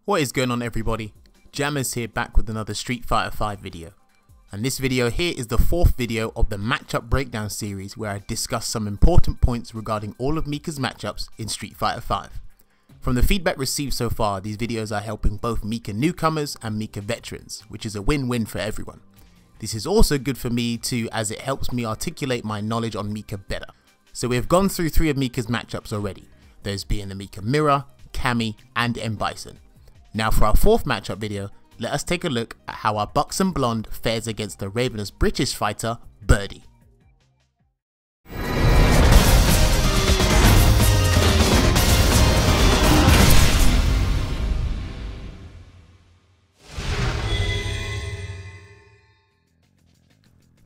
What is going on, everybody? Jammers here, back with another Street Fighter V video. And this video here is the fourth video of the matchup breakdown series where I discuss some important points regarding all of Mika's matchups in Street Fighter V. From the feedback received so far, these videos are helping both Mika newcomers and Mika veterans, which is a win-win for everyone. This is also good for me too, as it helps me articulate my knowledge on Mika better. So we have gone through 3 of Mika's matchups already, those being the Mika Mirror, Cammy and M Bison. Now for our 4th matchup video, let us take a look at how our buxom blonde fares against the ravenous British fighter, Birdie.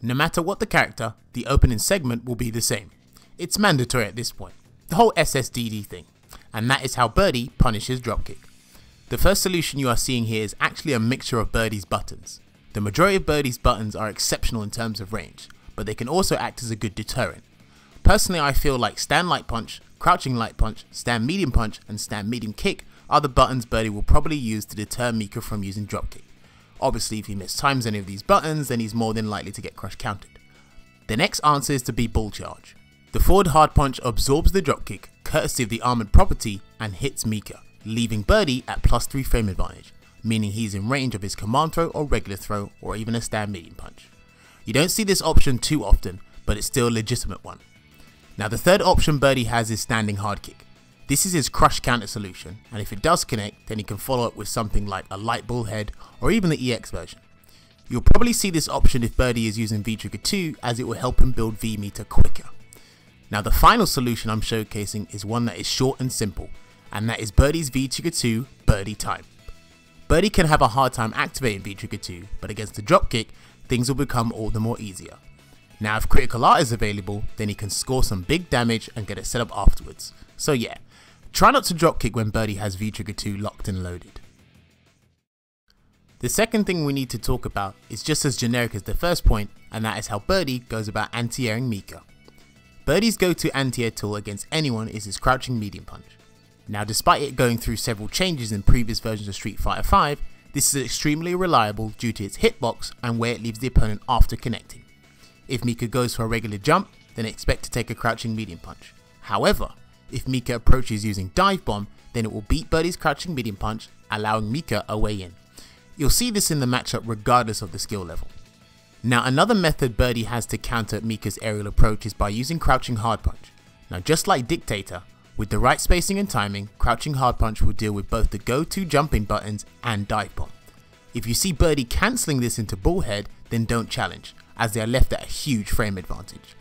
No matter what the character, the opening segment will be the same. It's mandatory at this point, the whole SSDD thing, and that is how Birdie punishes dropkick. The first solution you are seeing here is actually a mixture of Birdie's buttons. The majority of Birdie's buttons are exceptional in terms of range, but they can also act as a good deterrent. Personally, I feel like stand light punch, crouching light punch, stand medium punch and stand medium kick are the buttons Birdie will probably use to deter Mika from using dropkick. Obviously, if he mistimes any of these buttons, then he's more than likely to get crush countered. The next answer is to be bull charge. The forward hard punch absorbs the dropkick courtesy of the armored property and hits Mika, leaving Birdie at +3 frame advantage, meaning he's in range of his command throw or regular throw or even a stand medium punch. You don't see this option too often, but it's still a legitimate one. Now the third option Birdie has is standing hard kick. This is his crush counter solution, and if it does connect, then he can follow up with something like a light bullhead or even the EX version. You'll probably see this option if Birdie is using V-Trigger 2, as it will help him build V-meter quicker. Now the final solution I'm showcasing is one that is short and simple, and that is Birdie's V-Trigger 2 Birdie time. Birdie can have a hard time activating V-Trigger 2, but against the dropkick, things will become all the more easier. Now if critical art is available, then he can score some big damage and get it set up afterwards. So yeah, try not to dropkick when Birdie has V-Trigger 2 locked and loaded. The second thing we need to talk about is just as generic as the first point, and that is how Birdie goes about anti-airing Mika. Birdie's go-to anti-air tool against anyone is his crouching medium punch. Now despite it going through several changes in previous versions of Street Fighter V, this is extremely reliable due to its hitbox and where it leaves the opponent after connecting. If Mika goes for a regular jump, then expect to take a crouching medium punch. However, if Mika approaches using dive bomb, then it will beat Birdie's crouching medium punch, allowing Mika a way in. You'll see this in the matchup regardless of the skill level. Now another method Birdie has to counter Mika's aerial approach is by using crouching hard punch. Now just like Dictator, with the right spacing and timing, crouching hard punch will deal with both the go-to jumping buttons and dive bomb. If you see Birdie cancelling this into bullhead, then don't challenge, as they are left at a huge frame advantage.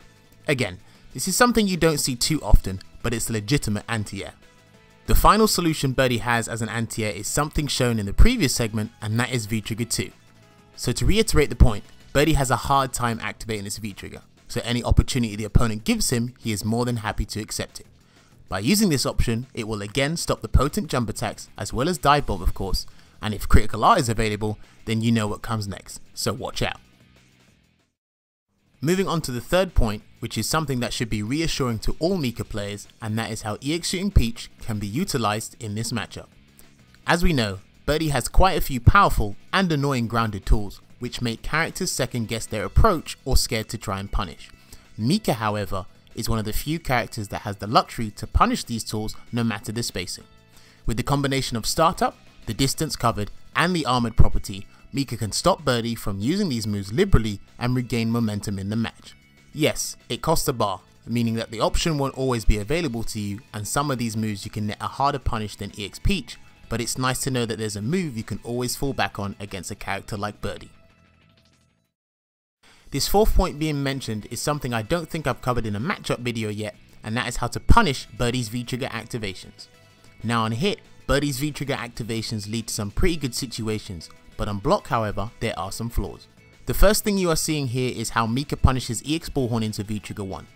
Again, this is something you don't see too often, but it's a legitimate anti-air. The final solution Birdie has as an anti-air is something shown in the previous segment, and that is V-Trigger 2. So to reiterate the point, Birdie has a hard time activating this V-Trigger, so any opportunity the opponent gives him, he is more than happy to accept it. By using this option, it will again stop the potent jump attacks as well as dive bomb of course, and if critical art is available, then you know what comes next, so watch out. Moving on to the third point, which is something that should be reassuring to all Mika players, and that is how EX shooting Peach can be utilised in this matchup. As we know, Birdie has quite a few powerful and annoying grounded tools, which make characters second guess their approach or scared to try and punish. Mika, however, is one of the few characters that has the luxury to punish these tools no matter the spacing. With the combination of startup, the distance covered and the armoured property, Mika can stop Birdie from using these moves liberally and regain momentum in the match. Yes, it costs a bar, meaning that the option won't always be available to you, and some of these moves you can net a harder punish than EX Peach, but it's nice to know that there's a move you can always fall back on against a character like Birdie. This fourth point being mentioned is something I don't think I've covered in a matchup video yet, and that is how to punish Birdie's V-Trigger activations. Now on hit, Birdie's V-Trigger activations lead to some pretty good situations, but on block however, there are some flaws. The first thing you are seeing here is how Mika punishes EX Bullhorn into V-Trigger 1.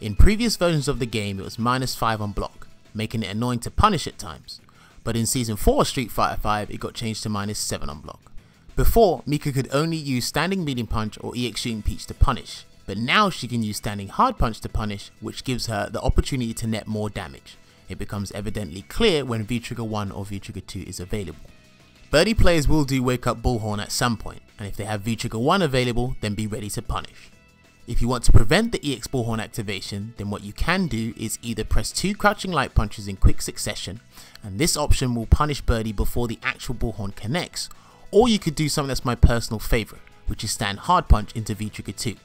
In previous versions of the game it was -5 on block, making it annoying to punish at times, but in Season 4 of Street Fighter V it got changed to -7 on block. Before, Mika could only use standing medium punch or EX shooting Peach to punish, but now she can use standing hard punch to punish, which gives her the opportunity to net more damage. It becomes evidently clear when V-trigger 1 or V-trigger 2 is available. Birdie players will do wake up bullhorn at some point, and if they have V-trigger 1 available, then be ready to punish. If you want to prevent the EX bullhorn activation, then what you can do is either press 2 crouching light punches in quick succession, and this option will punish Birdie before the actual bullhorn connects, or you could do something that's my personal favourite, which is stand hard punch into V-trigger 2.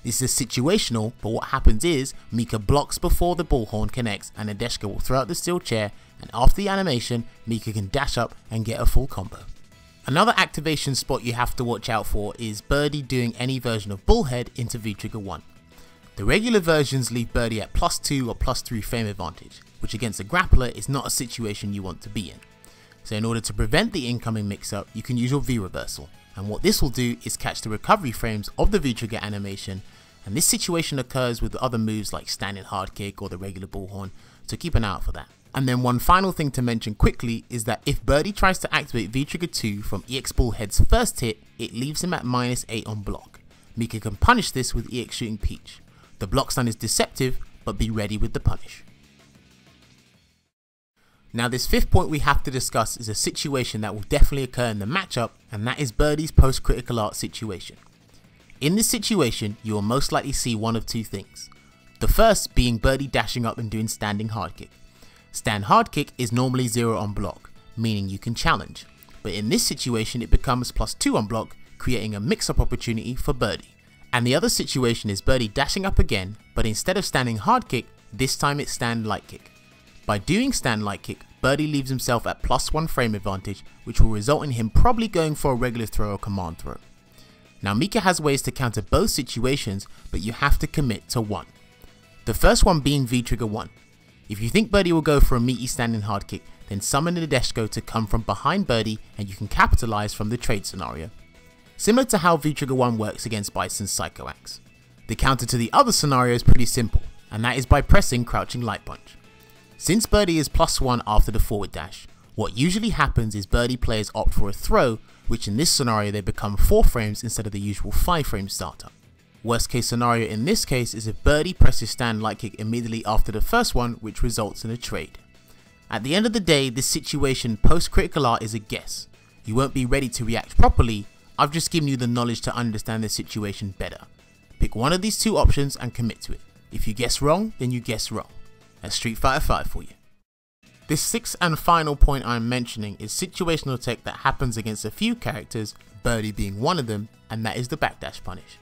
This is situational, but what happens is Mika blocks before the bullhorn connects and Nadeshka will throw out the steel chair, and after the animation, Mika can dash up and get a full combo. Another activation spot you have to watch out for is Birdie doing any version of bullhead into V-trigger 1. The regular versions leave Birdie at +2 or +3 frame advantage, which against a grappler is not a situation you want to be in. So in order to prevent the incoming mix-up, you can use your V-reversal, and what this will do is catch the recovery frames of the V-trigger animation, and this situation occurs with other moves like standing hard kick or the regular bullhorn, so keep an eye out for that. And then one final thing to mention quickly is that if Birdie tries to activate V-trigger 2 from EX Bullhead's first hit, it leaves him at -8 on block. Mika can punish this with EX Shooting Peach. The block stun is deceptive, but be ready with the punish. Now this fifth point we have to discuss is a situation that will definitely occur in the matchup, and that is Birdie's post critical art situation. In this situation, you will most likely see one of two things. The first being Birdie dashing up and doing standing hard kick. Stand hard kick is normally 0 on block, meaning you can challenge, but in this situation it becomes +2 on block, creating a mix-up opportunity for Birdie. And the other situation is Birdie dashing up again, but instead of standing hard kick, this time it's stand light kick. By doing stand light kick, Birdie leaves himself at +1 frame advantage, which will result in him probably going for a regular throw or command throw. Now Mika has ways to counter both situations, but you have to commit to one. The first one being V-trigger 1. If you think Birdie will go for a meaty standing hard kick, then summon Nadeshka to come from behind Birdie and you can capitalize from the trade scenario. Similar to how V-trigger 1 works against Bison's Psycho Axe. The counter to the other scenario is pretty simple, and that is by pressing crouching light punch. Since Birdie is +1 after the forward dash, what usually happens is Birdie players opt for a throw, which in this scenario they become 4 frames instead of the usual 5 frame startup. Worst case scenario in this case is if Birdie presses stand light kick immediately after the first one, which results in a trade. At the end of the day, this situation post critical art is a guess. You won't be ready to react properly. I've just given you the knowledge to understand the situation better. Pick one of these two options and commit to it. If you guess wrong, then you guess wrong. That's Street Fighter 5 for you. This sixth and final point I'm mentioning is situational tech that happens against a few characters, Birdie being one of them, and that is the backdash punish.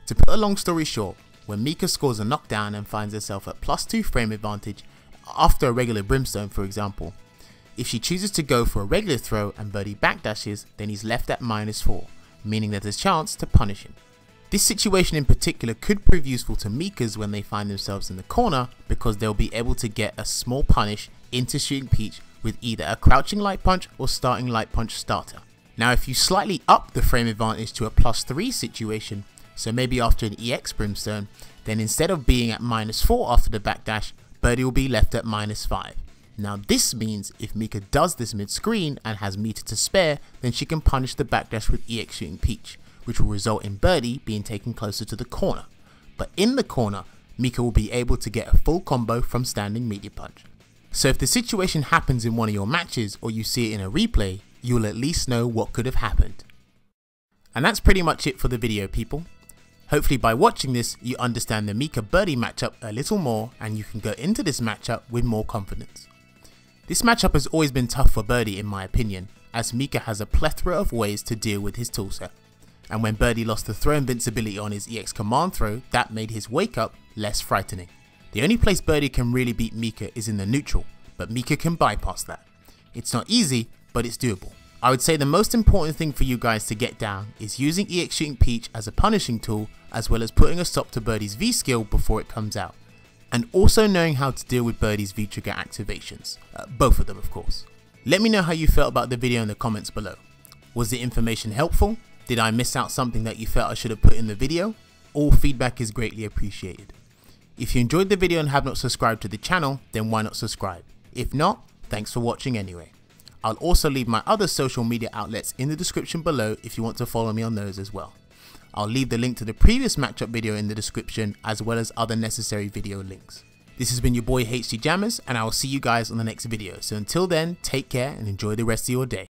To put a long story short, when Mika scores a knockdown and finds herself at +2 frame advantage after a regular brimstone for example, if she chooses to go for a regular throw and Birdie backdashes, then he's left at -4, meaning there's a chance to punish him. This situation in particular could prove useful to Mikas when they find themselves in the corner, because they'll be able to get a small punish into Shooting Peach with either a crouching light punch or starting light punch starter. Now if you slightly up the frame advantage to a +3 situation, so maybe after an EX brimstone, then instead of being at -4 after the backdash, Birdie will be left at -5. Now this means if Mika does this mid screen and has meter to spare, then she can punish the backdash with EX Shooting Peach, which will result in Birdie being taken closer to the corner. But in the corner, Mika will be able to get a full combo from standing media punch. So if the situation happens in one of your matches or you see it in a replay, you'll at least know what could have happened. And that's pretty much it for the video, people. Hopefully by watching this, you understand the Mika Birdie matchup a little more and you can go into this matchup with more confidence. This matchup has always been tough for Birdie in my opinion, as Mika has a plethora of ways to deal with his toolset. And when Birdie lost the throw invincibility on his EX command throw, that made his wake up less frightening. The only place Birdie can really beat Mika is in the neutral, but Mika can bypass that. It's not easy, but it's doable. I would say the most important thing for you guys to get down is using EX Shooting Peach as a punishing tool, as well as putting a stop to Birdie's V skill before it comes out. And also knowing how to deal with Birdie's V trigger activations. Both of them of course. Let me know how you felt about the video in the comments below. Was the information helpful? Did I miss out something that you felt I should have put in the video? All feedback is greatly appreciated. If you enjoyed the video and have not subscribed to the channel, then why not subscribe? If not, thanks for watching anyway. I'll also leave my other social media outlets in the description below if you want to follow me on those as well. I'll leave the link to the previous matchup video in the description, as well as other necessary video links. This has been your boy HT Jammers, and I will see you guys on the next video. So until then, take care and enjoy the rest of your day.